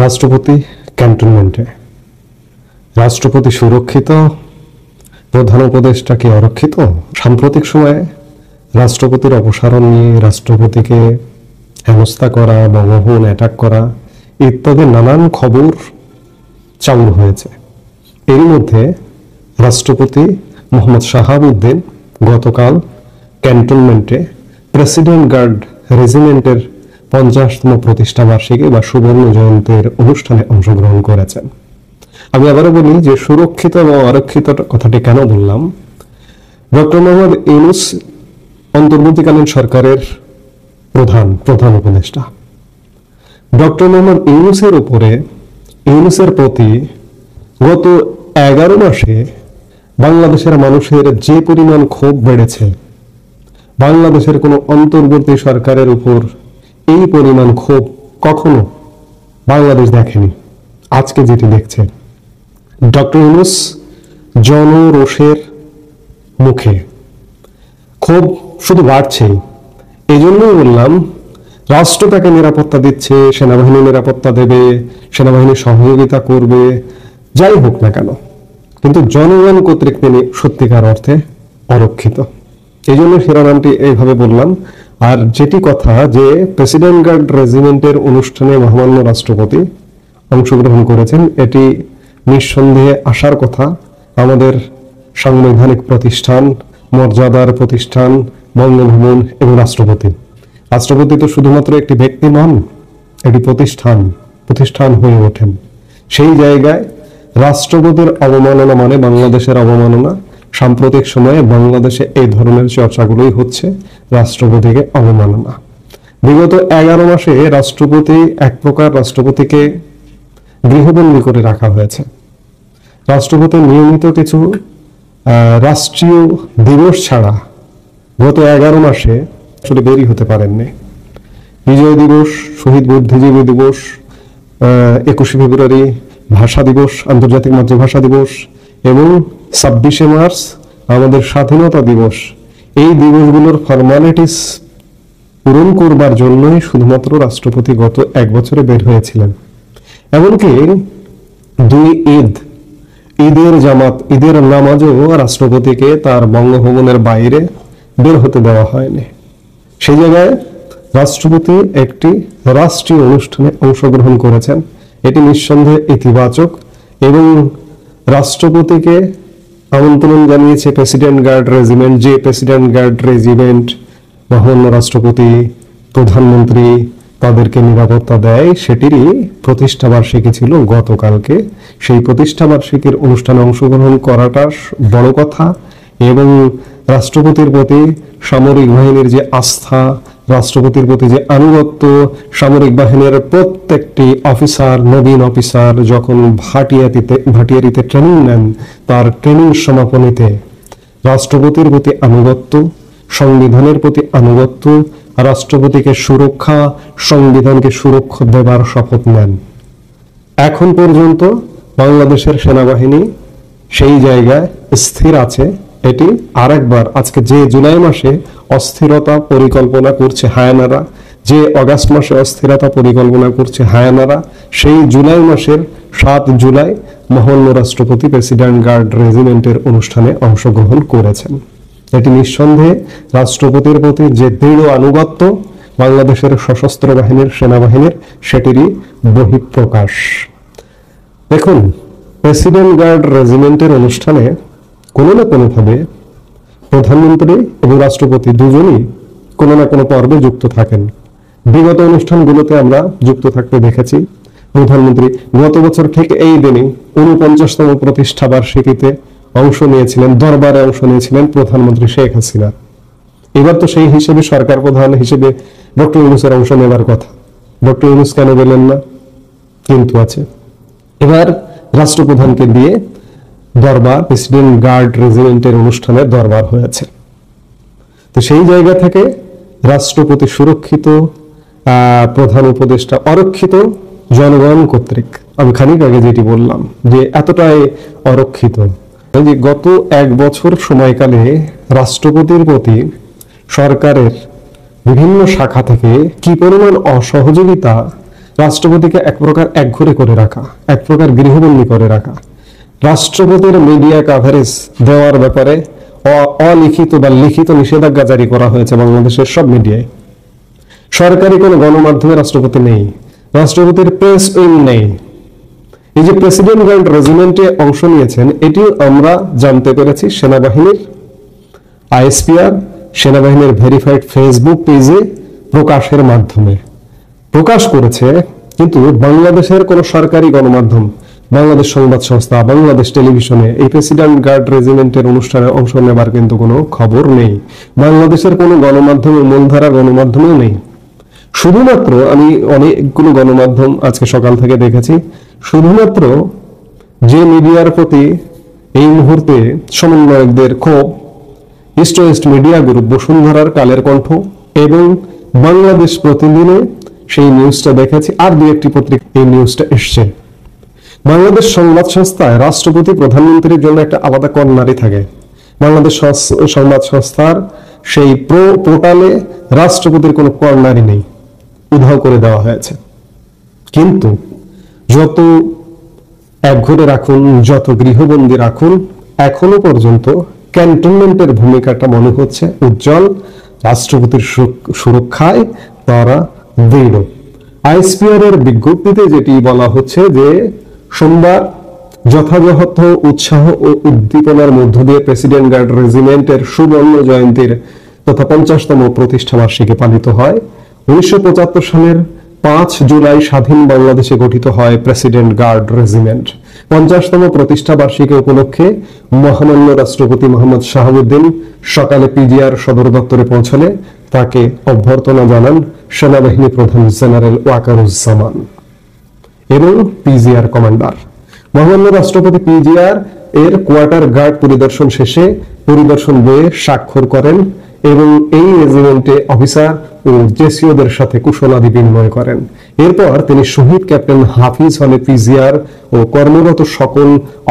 রাষ্ট্রপতি ক্যান্টনমেন্টে। রাষ্ট্রপতি সুরক্ষিত, প্রধান উপদেষ্টা কি অরক্ষিত? সাম্প্রতিক সময়ে রাষ্ট্রপতির অপসারণ নিয়ে রাষ্ট্রপতিকে হেনস্থা করা, বঙ্গভবন অ্যাটাক করা ইত্যাদি নানান খবর চাউর হয়েছে। এর মধ্যে রাষ্ট্রপতি মোহাম্মদ শাহাবুদ্দিন গতকাল ক্যান্টনমেন্টে প্রেসিডেন্ট গার্ড রেজিমেন্টের 50তম প্রতিষ্ঠা বার্ষিকী বা সুবর্ণ জয়ন্তীর অনুষ্ঠানে অংশগ্রহণ করেছেন। আমি আবারও বলি যে সুরক্ষিত এবং অরক্ষিত কথাটি কেন বললাম। ডক্টর মোহাম্মদ ইউনূস অন্তর্বর্তীকালীন সরকারের প্রধান উপদেষ্টা। ডক্টর মোহাম্মদ ইউনূসের প্রতি গত 11 মাসে বাংলাদেশের মানুষের যে পরিমাণ ক্ষোভ বেড়েছে, বাংলাদেশের কোনো অন্তর্বর্তী সরকারের উপর এই পরিমাণ ক্ষোভ কখনো বাংলাদেশ দেখেনি। আজকে যেটি দেখছে, ডক্টর ইউনূস জনরোষের মুখে ক্ষোভ শুধু বাড়ছেই। এই জন্যই বললাম, রাষ্ট্র তাকে নিরাপত্তা দিচ্ছে, সেনাবাহিনী নিরাপত্তা দেবে, সেনাবাহিনী সহযোগিতা করবে, যাই হোক না কেন, কিন্তু জনগণ কর্তৃক তিনি সত্যিকার অর্থে অরক্ষিত। এই জন্য শিরোনামটি এইভাবে বললাম। আর যেটি কথা যে প্রেসিডেন্ট গার্ড রেজিমেন্টের অনুষ্ঠানে মহামান্য রাষ্ট্রপতি অংশগ্রহণ করেছেন, এটি নিঃসন্দেহে আসার কথা। আমাদের সাংবিধানিক প্রতিষ্ঠান, মর্যাদার প্রতিষ্ঠান বঙ্গভবন এবং রাষ্ট্রপতি তো শুধুমাত্র একটি ব্যক্তি নন, এটি প্রতিষ্ঠান হয়ে ওঠেন। সেই জায়গায় রাষ্ট্রপতির অবমাননা মানে বাংলাদেশের অবমাননা। সাম্প্রতিক সময়ে বাংলাদেশে এই ধরনের চর্চাগুলোই হচ্ছে, রাষ্ট্রপতিকে অবমাননা। বিগত 11 মাসে রাষ্ট্রপতিকে গৃহবন্দী করে রাখা হয়েছে। রাষ্ট্রপতি নিয়মিত কিছু রাষ্ট্রীয় দিবস ছাড়া গত 11 মাসে আসলে বেরই হতে পারেননি। বিজয় দিবস, শহীদ বুদ্ধিজীবী দিবস, 21শে ফেব্রুয়ারি ভাষা দিবস, আন্তর্জাতিক মাতৃভাষা দিবস এবং 26শে মার্চ আমাদের স্বাধীনতা দিবস, এই দিবসগুলোর ফরমালিটিস পূরণ করবার জন্যই শুধুমাত্র রাষ্ট্রপতি গত 1 বছরে বের হয়েছিলেন। এমনকি 2 ঈদের নামাজও রাষ্ট্রপতিকে তার বঙ্গভবনের বাইরে বের হতে দেওয়া হয়নি। সেই জায়গায় রাষ্ট্রপতি একটি রাষ্ট্রীয় অনুষ্ঠানে অংশগ্রহণ করেছেন, এটি নিঃসন্দেহে ইতিবাচক। এবং রাষ্ট্রপতিকে আমন্ত্রণ জানিয়েছে প্রেসিডেন্ট গার্ড রেজিমেন্ট, যে প্রেসিডেন্ট গার্ড রেজিমেন্ট মহামান্য রাষ্ট্রপতি, প্রধানমন্ত্রী তাদেরকে নিরাপত্তা দেয়, সেটিরই প্রতিষ্ঠা বার্ষিকী ছিল গতকালকে। সেই প্রতিষ্ঠা বার্ষিকীর অনুষ্ঠানে অংশগ্রহণ করাটা বড় কথা। এবং রাষ্ট্রপতির প্রতি সামরিক বাহিনীর যে আস্থা, রাষ্ট্রপতির প্রতি যে আনুগত্য, সামরিক বাহিনীর প্রত্যেকটি অফিসার, নবীন অফিসার যখন ভাটিয়ারিতে ট্রেনিং নেন, তার ট্রেনিং সমাপনীতে রাষ্ট্রপতির প্রতি আনুগত্য, সংবিধানের প্রতি আনুগত্য, রাষ্ট্রপতিকে সুরক্ষা, সংবিধানকে সুরক্ষা দেবার শপথ নেন। এখন পর্যন্ত বাংলাদেশের সেনাবাহিনী সেই জায়গায় স্থির আছে। এটি আরেকবার আজকে যে জুলাই মাসে অস্থিরতা পরিকল্পনা করছে হায়ানারা, যে আগস্ট মাসে অস্থিরতা পরিকল্পনা করছে হায়ানারা, সেই জুলাই মাসের 7 জুলাই মহামান্য রাষ্ট্রপতি প্রেসিডেন্ট গার্ড রেজিমেন্টের অনুষ্ঠানে অংশগ্রহণ করেছেন। এটি নিঃসন্দেহে রাষ্ট্রপতির প্রতি যে দৃঢ় আনুগত্য বাংলাদেশের সশস্ত্র বাহিনীর, সেনাবাহিনীর, সেটিরই বহিঃপ্রকাশ। দেখুন, প্রেসিডেন্ট গার্ড রেজিমেন্টের অনুষ্ঠানে কোনো না কোনোভাবে প্রধানমন্ত্রী এবং রাষ্ট্রপতি দুজনই কোনো না কোনো পর্বে যুক্ত থাকেন। বিগত অনুষ্ঠানগুলোতে আমরা যুক্ত থাকতে দেখেছি। প্রধানমন্ত্রী গত বছর ঠিক এই দিনই 49তম প্রতিষ্ঠা বার্ষিকীতে অংশ নিয়েছিলেন, দরবারে অংশ নিয়েছিলেন প্রধানমন্ত্রী শেখ হাসিনা। এবার তো সেই হিসেবে সরকার প্রধান হিসেবে ডক্টর ইউনূসের অংশ নেবার কথা। ডক্টর ইউনূস কেন গেলেন না? কিন্তু আছে। এবার রাষ্ট্রপ্রধানকে দিয়ে দরবার, প্রেসিডেন্ট গার্ড রেজিমেন্টের অনুষ্ঠানে দরবার হয়েছে। তো সেই জায়গা থেকে রাষ্ট্রপতি সুরক্ষিত, প্রধান উপদেষ্টা অরক্ষিত জনগণ কর্তৃক। আমি খানিক আগে যেটি বললাম যে এতটাই অরক্ষিত যে গত 1 বছর সময়কালে রাষ্ট্রপতির প্রতি সরকারের বিভিন্ন শাখা থেকে কি পরিমাণ অসহযোগিতা রাষ্ট্রপতিকে এক প্রকার একঘরে করে রাখা, এক প্রকার গৃহবন্দী করে রাখা। রাষ্ট্রপতির মিডিয়া কাভারেজ দেওয়ার ব্যাপারে অলিখিত বা লিখিত নিষেধাজ্ঞা জারি করা হয়েছে বাংলাদেশের সব মিডিয়ায়। সরকারি কোনো গণমাধ্যমে রাষ্ট্রপতি নেই, রাষ্ট্রপতির প্রেস উইং নেই। এই যে প্রেসিডেন্ট গার্ড রেজিমেন্টে অংশ নিয়েছেন, এটিও আমরা জানতে পেরেছি সেনাবাহিনীর আইএসপিআর, সেনাবাহিনীর ভেরিফাইড ফেসবুক পেজে প্রকাশের মাধ্যমে প্রকাশ করেছে। কিন্তু বাংলাদেশের কোন সরকারি গণমাধ্যম, বাংলাদেশ সংবাদ সংস্থা, বাংলাদেশ টেলিভিশনে এই প্রেসিডেন্ট গার্ড রেজিমেন্টের অনুষ্ঠানে অংশ নেবার কিন্তু কোনো খবর নেই। বাংলাদেশের কোনো গণমাধ্যমে, মূলধারা গণমাধ্যমেও নেই। শুধুমাত্র আমি অনেকগুলো গণমাধ্যম আজকে সকাল থেকে দেখেছি, শুধুমাত্র যে মিডিয়ার প্রতি এই মুহূর্তে সমন্বয়কদের ক্ষোভ, ইস্ট ওয়েস্ট মিডিয়া গ্রুপ, বসুন্ধরার কালের কণ্ঠ এবং বাংলাদেশ প্রতিদিনে সেই নিউজটা দেখেছি, আর দুই একটি পত্রিকা এই নিউজটা এসছে। বাংলাদেশ সংবাদ সংস্থায় রাষ্ট্রপতি প্রধানমন্ত্রীর জন্য একটা আলাদা কর্নারই থাকে। বাংলাদেশ সংবাদ সংস্থার সেই পোর্টালে রাষ্ট্রপতির কোনো কর্নারই নেই, উধাও করে দেওয়া হয়েছে। কিন্তু যত একঘরে রাখুন, যত গৃহবন্দী রাখুন, এখনো পর্যন্ত ক্যান্টনমেন্টের ভূমিকাটা মনে হচ্ছে উজ্জ্বল। রাষ্ট্রপতির সুরক্ষায় তারা দৃঢ়। আইএসপিআর এর বিজ্ঞপ্তিতে যেটি বলা হচ্ছে যে সোমবার যথাযথ উৎসাহ ও উদ্দীপনার মধ্য দিয়ে প্রেসিডেন্ট গার্ড রেজিমেন্টের সুবর্ণ জয়ন্তীর তথা 50তম প্রতিষ্ঠা বার্ষিকী পালিত হয়। 1975 সালের 5 জুলাই স্বাধীন বাংলাদেশে গঠিত হয় প্রেসিডেন্ট গার্ড রেজিমেন্ট। 50তম প্রতিষ্ঠা বার্ষিকী উপলক্ষে মহামান্য রাষ্ট্রপতি মোহাম্মদ শাহাবুদ্দিন সকালে পিজিআর সদর দপ্তরে পৌঁছলে তাকে অভ্যর্থনা জানান সেনাবাহিনী প্রধান জেনারেল ওয়াকারুজ্জামান এবং পিজিআর কমান্ডার। মহামান্য রাষ্ট্রপতি পিজিআর এর কোয়ার্টার গার্ড পরিদর্শন শেষে পরিদর্শন বইয়ে স্বাক্ষর করেন এবং এই রেজিমেন্টে অফিসার ও জেসিওদের সাথে কুশলাদি বিনিময় করেন। এরপর তিনি শহীদ ক্যাপ্টেন হাফিজ হলে পিজিআর ও কর্মরত সকল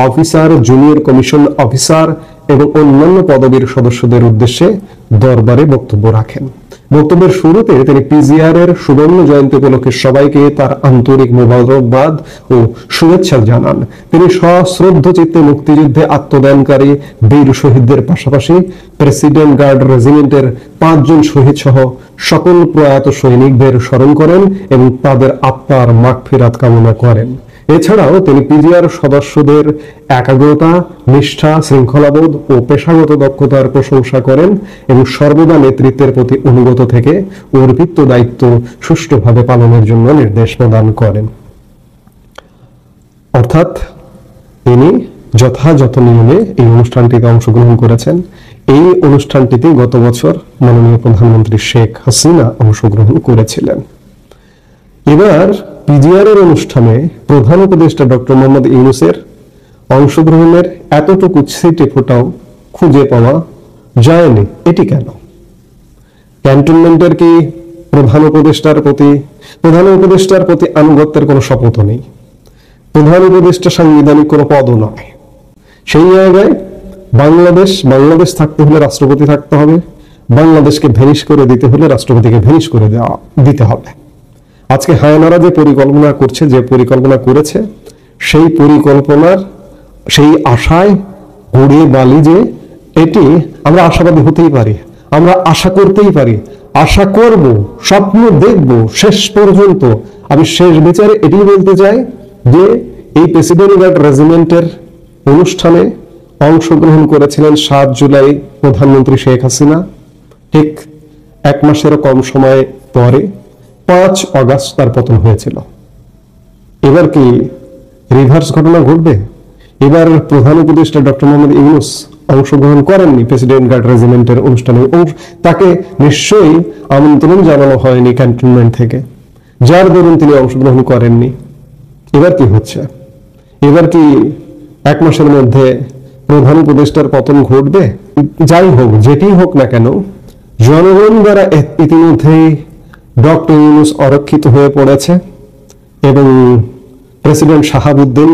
অফিসার, জুনিয়র কমিশন অফিসার এবং অন্যান্য পদবীর সদস্যদের উদ্দেশ্যে দরবারে বক্তব্য রাখেন। বক্তব্যের শুরুতে তিনি পিজিআর এর সুবর্ণ জয়ন্তী উপলক্ষে সবাইকে তার আন্তরিক মোবারকবাদ ও শুভেচ্ছা জানান। তিনি সশ্রদ্ধ চিত্তে মুক্তিযুদ্ধে আত্মদানকারী বীর শহীদদের পাশাপাশি প্রেসিডেন্ট গার্ড রেজিমেন্টের 5 জন শহীদ সহ সকল প্রয়াত সৈনিকদের স্মরণ করেন এবং তাদের আত্মার মাগফিরাত কামনা করেন। এছাড়াও তিনি পিজিআর সদস্যদের একাগ্রতা, নিষ্ঠা, শৃঙ্খলাবোধ ও পেশাগত দক্ষতার প্রশংসা করেন এবং সর্বদা নেতৃত্বের প্রতি অনুগত থেকে অর্পিত দায়িত্ব সুষ্ঠুভাবে পালনের জন্য নির্দেশ প্রদান করেন। অর্থাৎ তিনি যথাযথ নিয়মে এই অনুষ্ঠানটিতে অংশগ্রহণ করেছেন। এই অনুষ্ঠানটিতে গত বছর মাননীয় প্রধানমন্ত্রী শেখ হাসিনা অংশগ্রহণ করেছিলেন। এবার পিজিআর এর অনুষ্ঠানে প্রধান উপদেষ্টা ডক্টর মোহাম্মদ ইউনূসের অংশগ্রহণের এতটুকু ছিটে ফোঁটাও খুঁজে পাওয়া যায়নি। এটি কেন? ক্যান্টনমেন্টের কি প্রধান উপদেষ্টার প্রতি আনুগত্যের কোনো শপথ নেই? প্রধান উপদেষ্টা সাংবিধানিক কোনো পদও নয়। সেই জায়গায় বাংলাদেশ থাকতে হলে রাষ্ট্রপতি থাকতে হবে, বাংলাদেশকে ভ্যানিশ করে দিতে হলে রাষ্ট্রপতিকে ভ্যানিশ করে দিতে হবে। আজকে হায়নারা যে পরিকল্পনা করেছে, সেই পরিকল্পনার সেই আশায় গড়িয়ে বালি যে এটি আমরা আশাবাদী হতেই পারি, আমরা আশা করতেই পারি, আশা করব, স্বপ্ন দেখব শেষ পর্যন্ত। আমি শেষ বিচারে এটি বলতে চাই যে এই প্রেসিডেন্ট গার্ড রেজিমেন্টের অনুষ্ঠানে অংশগ্রহণ করেছিলেন 7 জুলাই প্রধানমন্ত্রী শেখ হাসিনা। ঠিক 1 মাসেরও কম সময় পরে 5 অগাস্ট তার পতন হয়েছিল। এবার কি রিভার্স ঘটনা ঘটবে? এবার প্রধান উপদেষ্টা ডক্টর মোহাম্মদ ইউনূস অংশগ্রহণ করেননি প্রেসিডেন্ট গার্ড রেজিমেন্টের অনুষ্ঠানে, তাকে নিশ্চয়ই আমন্ত্রণ জানানো হয়নি ক্যান্টনমেন্ট থেকে, যার দরুন তিনি অংশগ্রহণ করেননি। এবার কি হচ্ছে? এবার কি 1 মাসের মধ্যে প্রধান উপদেষ্টার পতন ঘটবে? যাই হোক, যেটি হোক না কেন, জনগণ দ্বারা ইতিমধ্যেই ডক্টর ইউনূস অরক্ষিত হয়ে পড়েছে এবং প্রেসিডেন্ট শাহাবুদ্দিন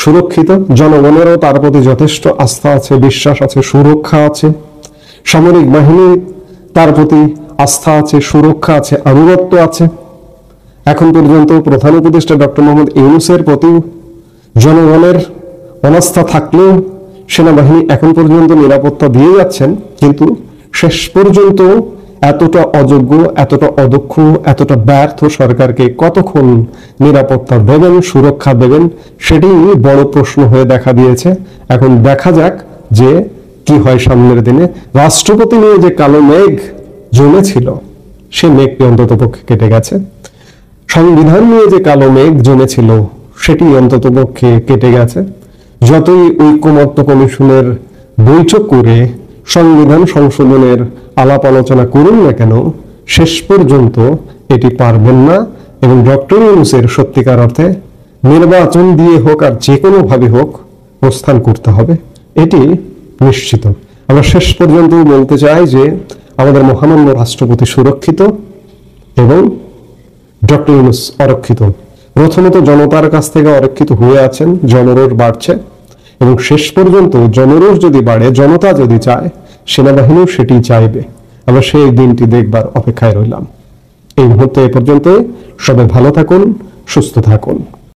সুরক্ষিত। জনগণেরও তার প্রতি যথেষ্ট আস্থা আছে, বিশ্বাস আছে, সুরক্ষা আছে। সামরিক বাহিনী তার প্রতি আস্থা আছে, সুরক্ষা আছে, আনুগত্য আছে। এখন পর্যন্ত প্রধান উপদেষ্টা ডক্টর মোহাম্মদ ইউনূসের প্রতি জনগণের অনাস্থা থাকলেও সেনাবাহিনী এখন পর্যন্ত নিরাপত্তা দিয়ে যাচ্ছেন, কিন্তু শেষ পর্যন্ত এতটা অযোগ্য, এতটা অদক্ষ, এতটা ব্যর্থ সরকারকে কতক্ষণ নিরাপত্তা দেবেন, সুরক্ষা দেবেন, সেটি বড় প্রশ্ন হয়ে দেখা দিয়েছে। এখন দেখা যাক যে কি হয় সামনের দিনে। রাষ্ট্রপতি নিয়ে যে কালো মেঘ জমেছিল, সে মেঘটি অন্তত পক্ষে কেটে গেছে। সংবিধান নিয়ে যে কালো মেঘ জমেছিল, সেটি অন্তত পক্ষে কেটে গেছে। যতই ঐকমত্য কমিশনের বৈঠক করে সংবিধান সংশোধনের আলাপ আলোচনা করুন না কেন, শেষ পর্যন্ত এটি পারবেন না। এবং ডক্টর ইউনূসের সত্যিকার অর্থে নির্বাচন দিয়ে হোক আর যে কোনো ভাবে হোক প্রস্থান করতে হবে, এটি নিশ্চিত। আমরা শেষ পর্যন্ত বলতে চাই যে আমাদের মহামান্য রাষ্ট্রপতি সুরক্ষিত এবং ডক্টর ইউনূস অরক্ষিত। প্রথমত জনতার কাছ থেকে অরক্ষিত হয়ে আছেন, জনরোষ বাড়ছে, এবং শেষ পর্যন্ত জনরোষ যদি বাড়ে, জনতা যদি চায়, সেনাবাহিনীও সেটি চাইবে। আমরা সেই দিনটি দেখবার অপেক্ষায় রইলাম। এই মুহূর্তে এ পর্যন্ত। সবাই ভালো থাকুন, সুস্থ থাকুন।